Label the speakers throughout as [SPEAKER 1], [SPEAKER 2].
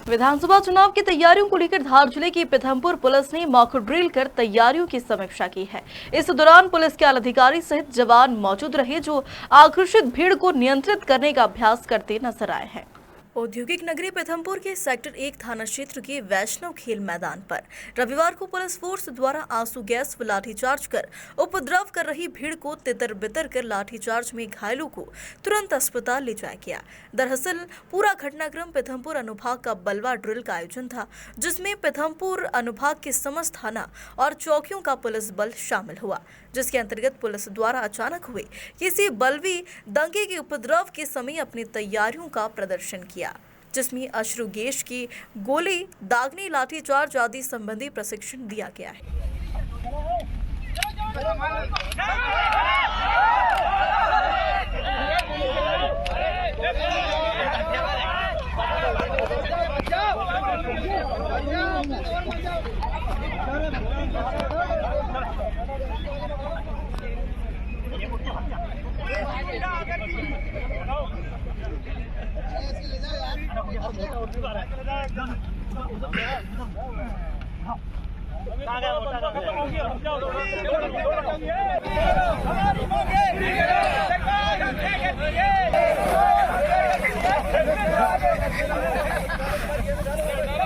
[SPEAKER 1] विधानसभा चुनाव की तैयारियों को लेकर धार जिले की पीथमपुर पुलिस ने मॉक ड्रिल कर तैयारियों की समीक्षा की है। इस दौरान पुलिस के अधिकारी सहित जवान मौजूद रहे जो आकर्षित भीड़ को नियंत्रित करने का अभ्यास करते नजर आए हैं। औद्योगिक नगरी पीथमपुर के सेक्टर 1 थाना क्षेत्र के वैष्णव खेल मैदान पर रविवार को पुलिस फोर्स द्वारा आंसू गैस व लाठीचार्ज कर उपद्रव कर रही भीड़ को तितर बितर कर लाठीचार्ज में घायलों को तुरंत अस्पताल ले जाया गया। दरअसल पूरा घटनाक्रम पीथमपुर अनुभाग का बलवा ड्रिल का आयोजन था, जिसमें पीथमपुर अनुभाग के समस्त थाना और चौकियों का पुलिस बल शामिल हुआ, जिसके अंतर्गत पुलिस द्वारा अचानक हुए किसी बलवी दंगे के उपद्रव के समय अपनी तैयारियों का प्रदर्शन किया, जिसमें अश्रु गैस की गोली दागने, लाठीचार्ज आदि संबंधी प्रशिक्षण दिया गया है।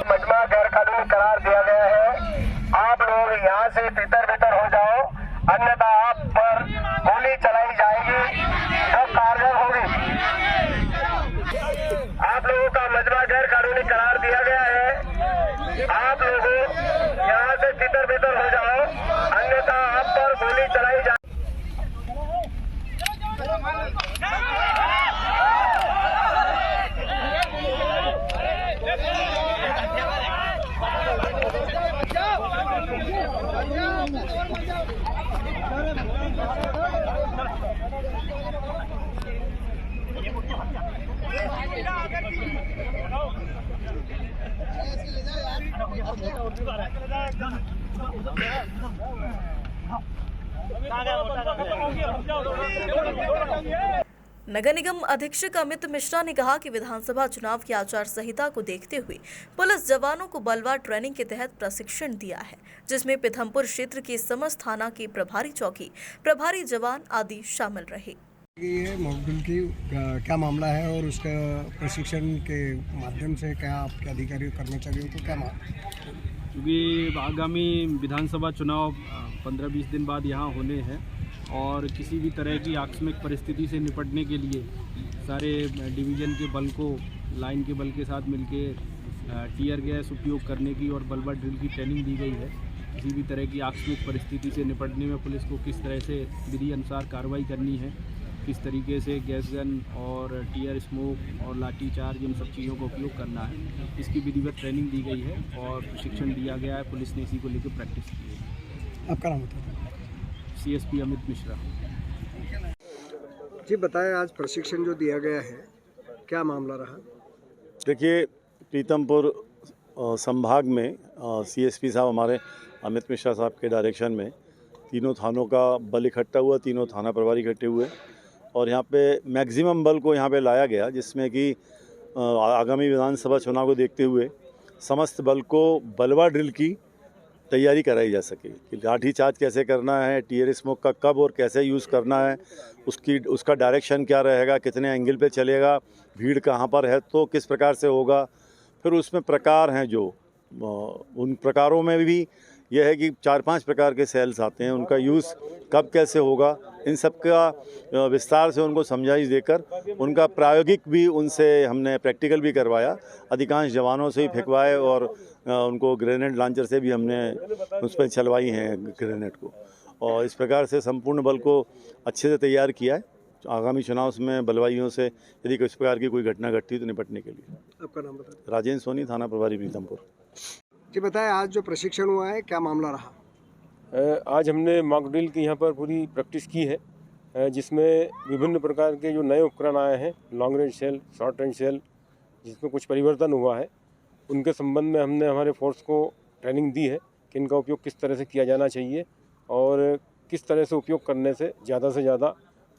[SPEAKER 2] मजमा गैर कानूनी करार दिया गया है। आप लोग यहाँ से तितर बितर हो जाओ, अन्यथा आप पर गोली चलाई जाएगी जो कारगर होगी। आप लोगों का मजमा गैर कानूनी करार दिया गया है। आप लोगों यहाँ से तितर बितर हो जाओ, अन्यथा आप पर गोली चलाई जाएगी।
[SPEAKER 1] नगर निगम अधीक्षक अमित मिश्रा ने कहा कि विधानसभा चुनाव की आचार संहिता को देखते हुए पुलिस जवानों को बलवा ट्रेनिंग के तहत प्रशिक्षण दिया है, जिसमें पीथमपुर क्षेत्र के समस्त थाना के प्रभारी चौकी प्रभारी जवान आदि शामिल रहे।
[SPEAKER 3] ये मॉक ड्रिल की क्या मामला है और उसका प्रशिक्षण के माध्यम से क्या आपके अधिकारी कर्मचारियों को क्या
[SPEAKER 4] क्योंकि आगामी विधानसभा चुनाव 15-20 दिन बाद यहाँ होने हैं और किसी भी तरह की आकस्मिक परिस्थिति से निपटने के लिए सारे डिवीज़न के बल को लाइन के बल के साथ मिलके टीयर गैस उपयोग करने की और बलवा ड्रिल की ट्रेनिंग दी गई है। किसी भी तरह की आकस्मिक परिस्थिति से निपटने में पुलिस को किस तरह से विधि अनुसार कार्रवाई करनी है, किस तरीके से गैस गन और टीयर स्मोक और लाठी चार्ज इन सब चीज़ों का उपयोग करना है, इसकी विधिवत ट्रेनिंग दी गई है और प्रशिक्षण दिया गया है। पुलिस ने इसी को लेकर प्रैक्टिस की है।
[SPEAKER 3] आपका नाम बताइए।
[SPEAKER 4] CSP अमित मिश्रा।
[SPEAKER 3] जी बताएं, आज प्रशिक्षण जो दिया गया है क्या मामला रहा?
[SPEAKER 5] देखिए, पीथमपुर संभाग में CSP साहब हमारे अमित मिश्रा साहब के डायरेक्शन में तीनों थानों का बल इकट्ठा हुआ, तीनों थाना प्रभारी इकट्ठे हुए और यहाँ पे मैक्सिमम बल को यहाँ पे लाया गया, जिसमें कि आगामी विधानसभा चुनाव को देखते हुए समस्त बल को बलवा ड्रिल की तैयारी कराई जा सके कि लाठी चार्ज कैसे करना है, टीयर स्मोक का कब और कैसे यूज़ करना है, उसका डायरेक्शन क्या रहेगा, कितने एंगल पे चलेगा, भीड़ कहाँ पर है तो किस प्रकार से होगा। फिर उसमें प्रकार हैं जो उन प्रकारों में भी यह है कि 4-5 प्रकार के सेल्स आते हैं, उनका यूज़ कब कैसे होगा, इन सब का विस्तार से उनको समझाइश देकर उनका प्रायोगिक भी उनसे हमने प्रैक्टिकल भी करवाया। अधिकांश जवानों से ही फेंकवाए और उनको ग्रेनेड लॉन्चर से भी हमने उस पर चलवाई हैं ग्रेनेड को, और इस प्रकार से संपूर्ण बल को अच्छे से तैयार किया है आगामी चुनाव में बलवाइयों से यदि किस प्रकार की कोई घटना घटती तो निपटने के लिए।
[SPEAKER 3] आपका नाम बताइए।
[SPEAKER 5] राजेंद्र सोनी, थाना प्रभारी पीथमपुर।
[SPEAKER 3] जी बताएं, आज जो प्रशिक्षण हुआ है क्या मामला रहा?
[SPEAKER 6] आज हमने मॉक ड्रिल की यहाँ पर पूरी प्रैक्टिस की है, जिसमें विभिन्न प्रकार के जो नए उपकरण आए हैं, long range cell, short range cell, जिसमें कुछ परिवर्तन हुआ है, उनके संबंध में हमने हमारे फोर्स को ट्रेनिंग दी है कि इनका उपयोग किस तरह से किया जाना चाहिए और किस तरह से उपयोग करने से ज़्यादा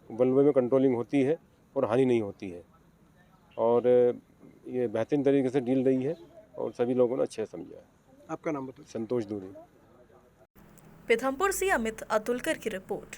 [SPEAKER 6] बलवे में कंट्रोलिंग होती है और हानि नहीं होती है। और ये बेहतरीन तरीके से डील रही है और सभी लोगों ने अच्छे से समझा है।
[SPEAKER 3] आपका नाम बताओ।
[SPEAKER 6] संतोष दूरी।
[SPEAKER 1] पीथमपुर से अमित अतुलकर की रिपोर्ट।